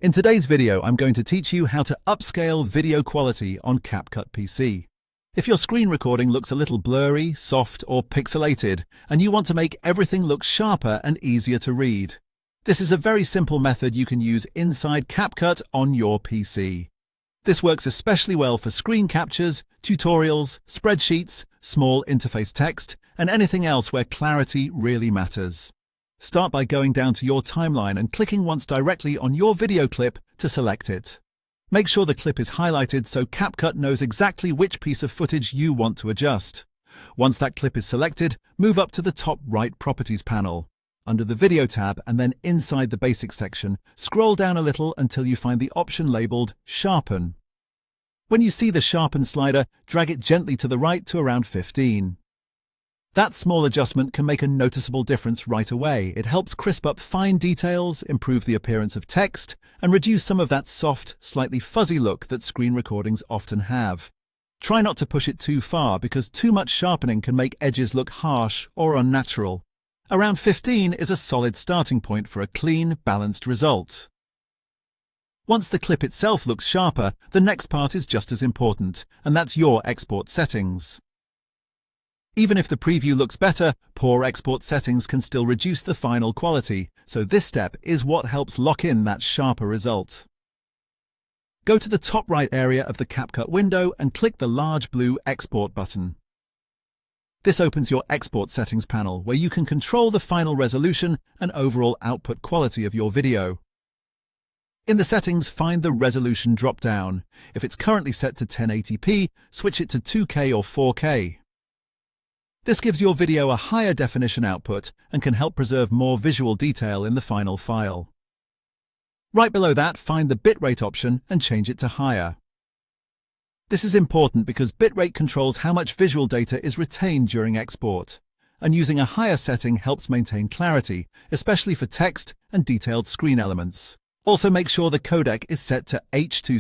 In today's video, I'm going to teach you how to upscale video quality on CapCut PC. If your screen recording looks a little blurry, soft, or pixelated, and you want to make everything look sharper and easier to read, this is a very simple method you can use inside CapCut on your PC. This works especially well for screen captures, tutorials, spreadsheets, small interface text, and anything else where clarity really matters. Start by going down to your timeline and clicking once directly on your video clip to select it. Make sure the clip is highlighted so CapCut knows exactly which piece of footage you want to adjust. Once that clip is selected, move up to the top right Properties panel. Under the Video tab and then inside the Basics section, scroll down a little until you find the option labeled Sharpen. When you see the Sharpen slider, drag it gently to the right to around 15. That small adjustment can make a noticeable difference right away. It helps crisp up fine details, improve the appearance of text, and reduce some of that soft, slightly fuzzy look that screen recordings often have. Try not to push it too far because too much sharpening can make edges look harsh or unnatural. Around 15 is a solid starting point for a clean, balanced result. Once the clip itself looks sharper, the next part is just as important, and that's your export settings. Even if the preview looks better, poor export settings can still reduce the final quality, so this step is what helps lock in that sharper result. Go to the top right area of the CapCut window and click the large blue Export button. This opens your Export Settings panel, where you can control the final resolution and overall output quality of your video. In the settings, find the Resolution drop-down. If it's currently set to 1080p, switch it to 2K or 4K. This gives your video a higher definition output and can help preserve more visual detail in the final file. Right below that, find the bitrate option and change it to higher. This is important because bitrate controls how much visual data is retained during export, and using a higher setting helps maintain clarity, especially for text and detailed screen elements. Also make sure the codec is set to H.264.